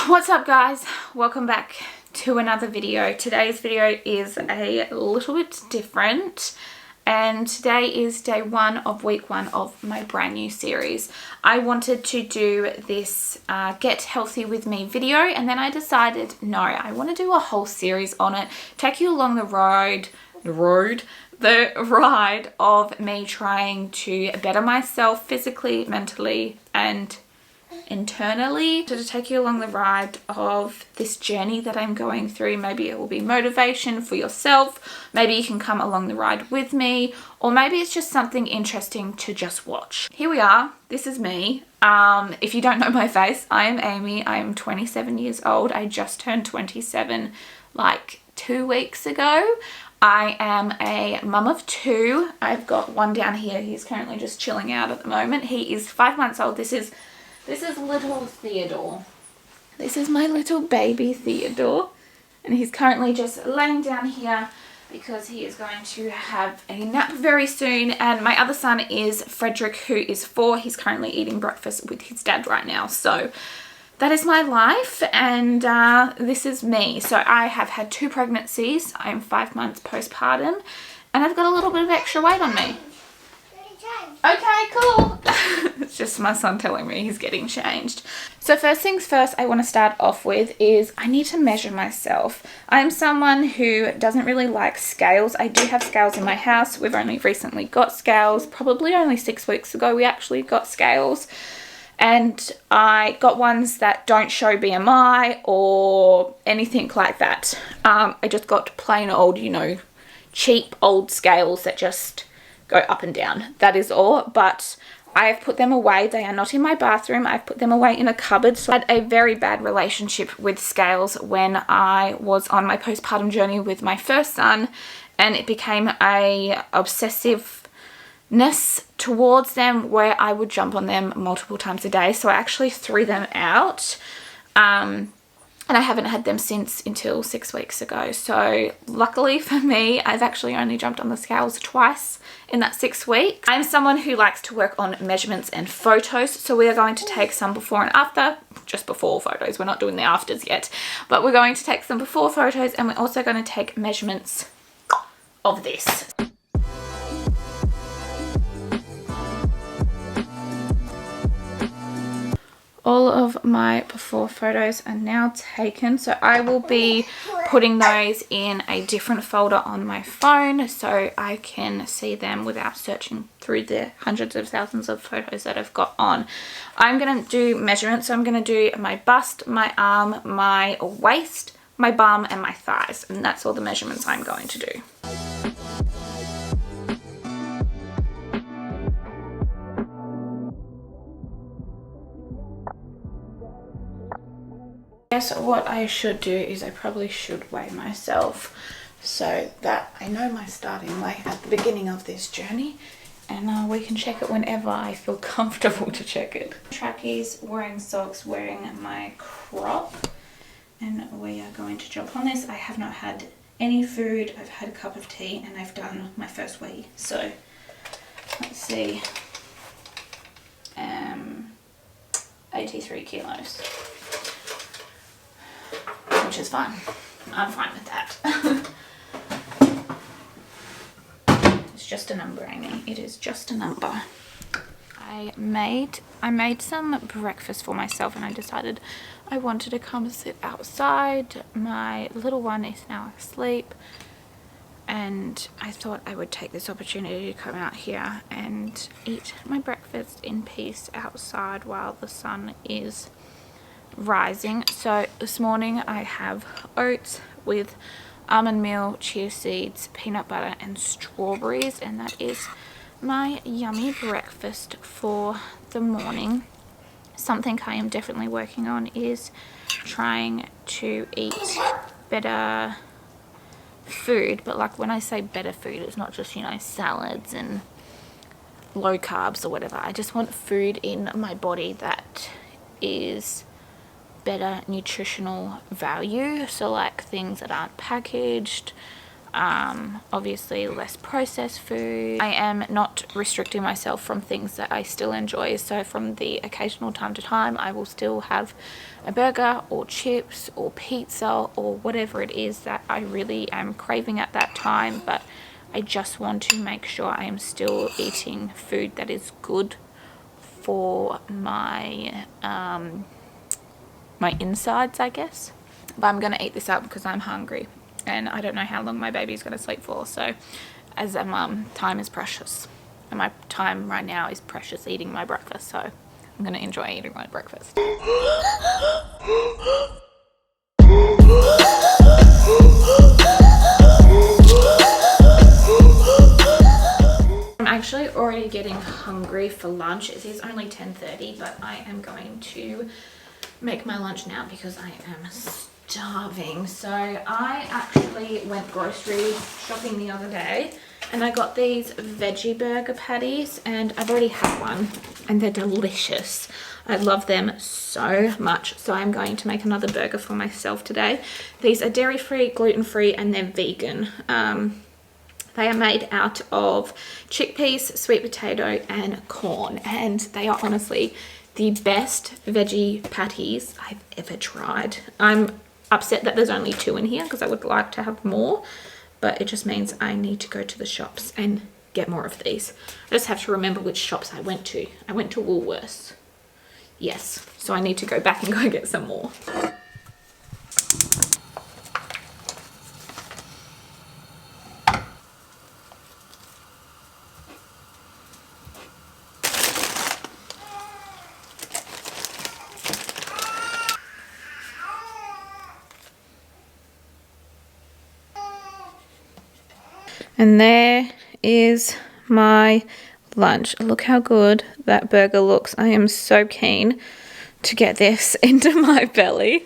What's up guys, welcome back to another video. Today's video is a little bit different and today is day one of week one of my brand new series. I wanted to do this get healthy with me video and then I decided no, I want to do a whole series on it, take you along the ride of me trying to better myself physically, mentally and internally, to take you along the ride of this journey that I'm going through. Maybe it will be motivation for yourself, maybe you can come along the ride with me, or maybe it's just something interesting to just watch. Here we are, this is me. If you don't know my face, I am Amy. I am 27 years old. I just turned 27 like 2 weeks ago. I am a mum of two. I've got one down here, he's currently just chilling out at the moment. He is 5 months old. This is little Theodore. This is my little baby Theodore. And he's currently just laying down here because he is going to have a nap very soon. And my other son is Frederick, who is 4. He's currently eating breakfast with his dad right now. So that is my life and this is me. So I have had 2 pregnancies. I am 5 months postpartum and I've got a little bit of extra weight on me. Okay, cool. It's just my son telling me he's getting changed. So first things first I want to start off with is I need to measure myself. I'm someone who doesn't really like scales. I do have scales in my house. We've only recently got scales. Probably only 6 weeks ago we actually got scales. And I got ones that don't show BMI or anything like that. I just got plain old, you know, cheap old scales that just go up and down. That is all. But I have put them away. They are not in my bathroom. I've put them away in a cupboard. So I had a very bad relationship with scales when I was on my postpartum journey with my first son, and it became a obsessiveness towards them where I would jump on them multiple times a day. So I actually threw them out. And I haven't had them since until 6 weeks ago. So luckily for me, I've actually only jumped on the scales twice in that 6 weeks. I'm someone who likes to work on measurements and photos. So we are going to take some before and after, just before photos. We're not doing the afters yet, but we're going to take some before photos and we're also going to take measurements of this. All of my before photos are now taken, so I will be putting those in a different folder on my phone so I can see them without searching through the hundreds of thousands of photos that I've got on. I'm going to do measurements, so I'm going to do my bust, my arm, my waist, my bum and my thighs, and that's all the measurements I'm going to do. Guess what I should do is I probably should weigh myself so that I know my starting weight at the beginning of this journey, and we can check it whenever I feel comfortable to check it. Trackies, wearing socks, wearing my crop, and we are going to jump on this. I have not had any food. I've had a cup of tea and I've done my first wee. So let's see, 83 kilos. Which is fine. I'm fine with that. It's just a number, Amy. It is just a number. I made some breakfast for myself and I decided I wanted to come sit outside. My little one is now asleep and I thought I would take this opportunity to come out here and eat my breakfast in peace outside while the sun is rising. So this morning I have oats with almond meal, chia seeds, peanut butter and strawberries, and that is my yummy breakfast for the morning. Something I am definitely working on is trying to eat better food, but like when I say better food, it's not just, you know, salads and low carbs or whatever. I just want food in my body that is better nutritional value, so like things that aren't packaged, Obviously less processed food. I am not restricting myself from things that I still enjoy. So from the occasional time to time, I will still have a burger or chips or pizza or whatever it is that I really am craving at that time. But I just want to make sure I am still eating food that is good for my my insides, I guess. But I'm gonna eat this up because I'm hungry and I don't know how long my baby's gonna sleep for. So as a mum, time is precious, and my time right now is precious eating my breakfast, so I'm gonna enjoy eating my breakfast. I'm actually already getting hungry for lunch. It is only 10:30, but I am going to make my lunch now because I am starving. So I actually went grocery shopping the other day and I got these veggie burger patties, and I've already had one and they're delicious. I love them so much. So I'm going to make another burger for myself today. These are dairy-free, gluten-free, and they're vegan. They are made out of chickpeas, sweet potato, and corn, and they are honestly the best veggie patties I've ever tried. I'm upset that there's only 2 in here because I would like to have more, but it just means I need to go to the shops and get more of these. I just have to remember which shops I went to. I went to Woolworths. Yes, so I need to go back and go get some more. And there is my lunch. Look how good that burger looks. I am so keen to get this into my belly.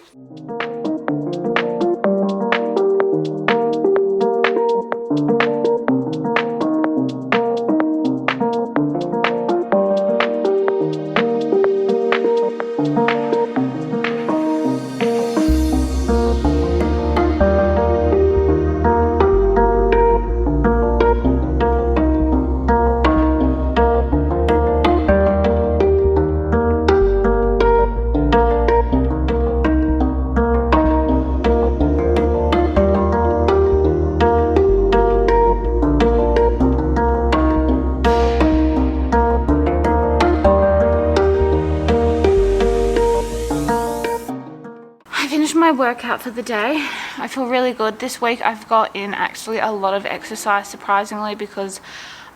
My workout for the day. I feel really good. This week I've got in actually a lot of exercise, surprisingly, because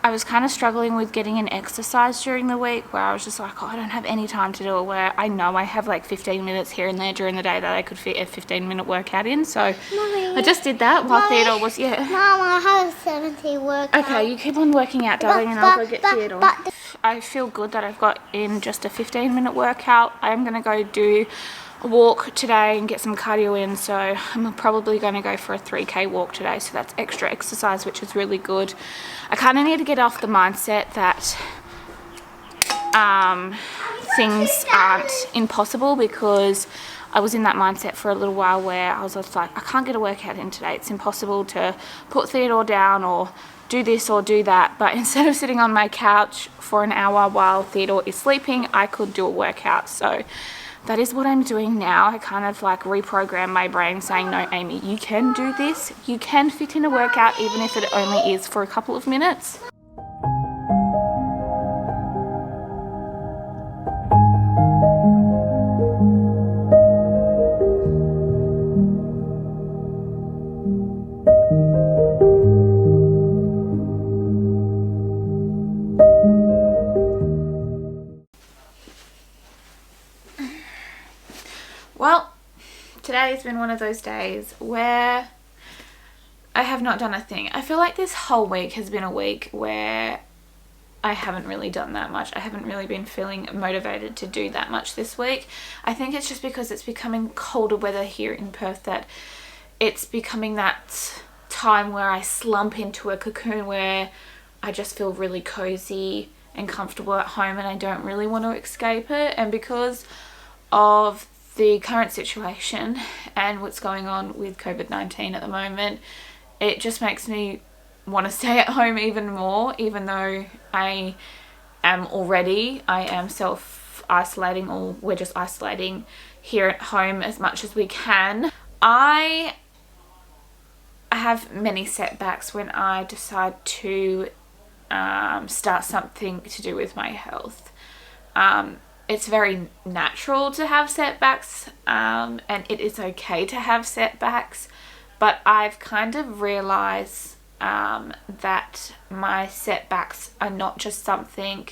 I was kind of struggling with getting in exercise during the week, where I was just like, oh, I don't have any time to do it, where I know I have like 15 minutes here and there during the day that I could fit a 15-minute workout in. So Mommy, I just did that while Theodore was, yeah. Mom, I have a 70 workout. Okay, you keep on working out, darling, and I'll go get Theodore. I feel good that I've got in just a 15-minute workout. I'm going to go do a walk today and get some cardio in, so I'm probably going to go for a 3k walk today, so that's extra exercise, which is really good. I kind of need to get off the mindset that things aren't impossible, because I was in that mindset for a little while where I was just like, I can't get a workout in today, it's impossible to put Theodore down or do this or do that. But instead of sitting on my couch for an hour while Theodore is sleeping, I could do a workout. So that is what I'm doing now. I kind of like reprogram my brain saying, no, Amy, you can do this. You can fit in a workout even if it only is for a couple of minutes. Well, today's been one of those days where I have not done a thing. I feel like this whole week has been a week where I haven't really done that much. I haven't really been feeling motivated to do that much this week. I think it's just because it's becoming colder weather here in Perth that it's becoming that time where I slump into a cocoon where I just feel really cozy and comfortable at home and I don't really want to escape it. And because of the current situation and what's going on with COVID-19 at the moment, it just makes me want to stay at home even more, even though I am self-isolating, or we're just isolating here at home as much as we can. I have many setbacks when I decide to start something to do with my health. It's very natural to have setbacks, and it is okay to have setbacks, but I've kind of realized that my setbacks are not just something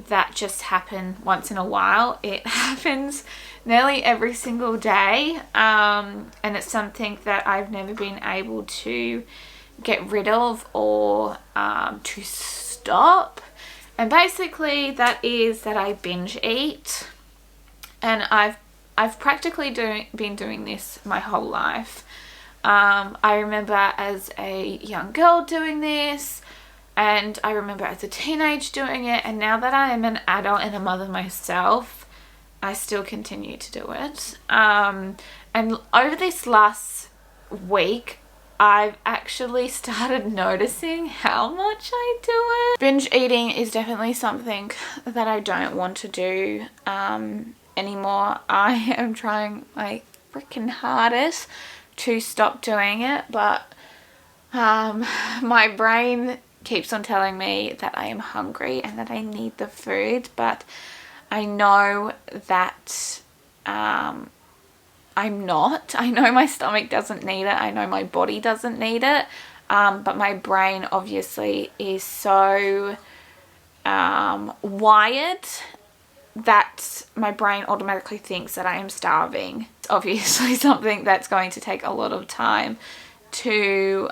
that just happen once in a while. It happens nearly every single day, and it's something that I've never been able to get rid of or to stop. And basically that is that I binge eat, and I've practically been doing this my whole life. I remember as a young girl doing this, and I remember as a teenage doing it, and now that I am an adult and a mother myself, I still continue to do it. And over this last week, I've actually started noticing how much I do it. Binge eating is definitely something that I don't want to do anymore. I am trying my freaking hardest to stop doing it, but my brain keeps on telling me that I am hungry and that I need the food, but I know that I'm not. I know my stomach doesn't need it. I know my body doesn't need it. But my brain obviously is so wired that my brain automatically thinks that I am starving. It's obviously something that's going to take a lot of time to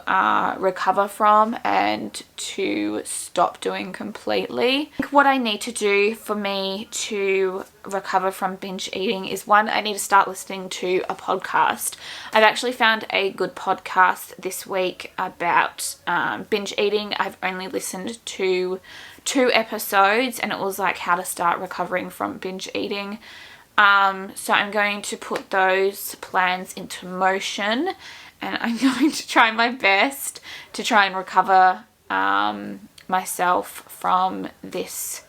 recover from and to stop doing completely. What I need to do for me to recover from binge eating is, one, I need to start listening to a podcast. I've actually found a good podcast this week about binge eating. I've only listened to 2 episodes, and it was like how to start recovering from binge eating. So I'm going to put those plans into motion, and I'm going to try my best to try and recover myself from this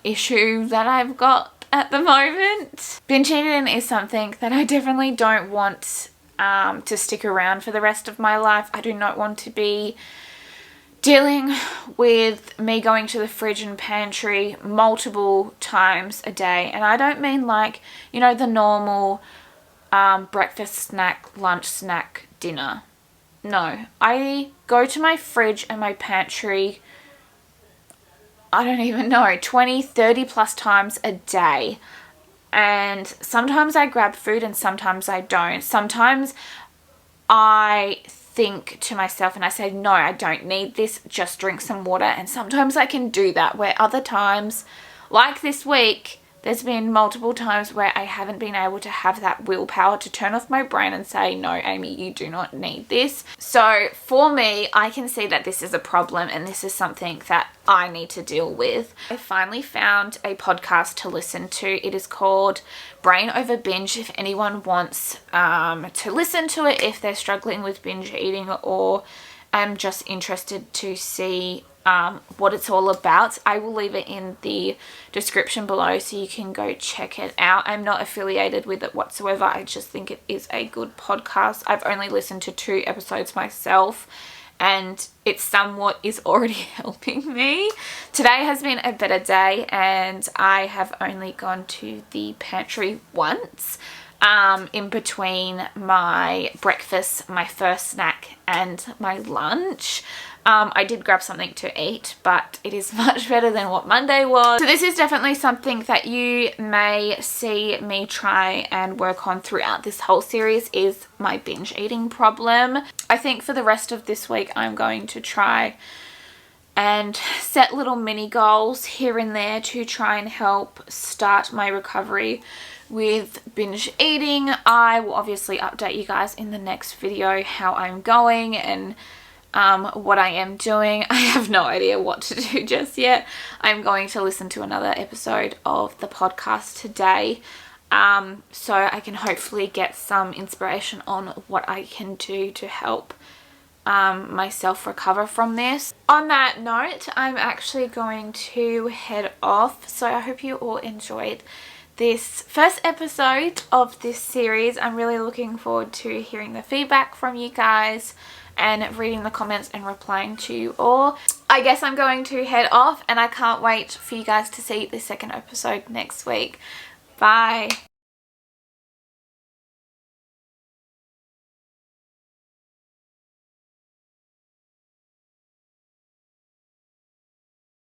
issue that I've got at the moment. Binge eating is something that I definitely don't want to stick around for the rest of my life. I do not want to be dealing with me going to the fridge and pantry multiple times a day. And I don't mean like, you know, the normal breakfast snack, lunch snack, dinner. No, I go to my fridge and my pantry, I don't even know, 20, 30 plus times a day. And sometimes I grab food and sometimes I don't. Sometimes I think to myself and I say, no, I don't need this, just drink some water. And sometimes I can do that, where other times, like this week, there's been multiple times where I haven't been able to have that willpower to turn off my brain and say, no, Amy, you do not need this. So for me, I can see that this is a problem and this is something that I need to deal with. I finally found a podcast to listen to. It is called Brain Over Binge. If anyone wants to listen to it, if they're struggling with binge eating or just interested to see what it's all about, I will leave it in the description below so you can go check it out. I'm not affiliated with it whatsoever. I just think it is a good podcast. I've only listened to 2 episodes myself, and it somewhat is already helping me. Today has been a better day, and I have only gone to the pantry once in between my breakfast, my first snack, and my lunch. I did grab something to eat, but it is much better than what Monday was. So this is definitely something that you may see me try and work on throughout this whole series, is my binge eating problem. I think for the rest of this week, I'm going to try and set little mini goals here and there to try and help start my recovery with binge eating. I will obviously update you guys in the next video how I'm going and what I am doing. I have no idea what to do just yet. I'm going to listen to another episode of the podcast today so I can hopefully get some inspiration on what I can do to help myself recover from this. On that note, I'm actually going to head off, so I hope you all enjoyed this first episode of this series. I'm really looking forward to hearing the feedback from you guys and reading the comments and replying to you all. I guess I'm going to head off, and I can't wait for you guys to see the second episode next week. Bye.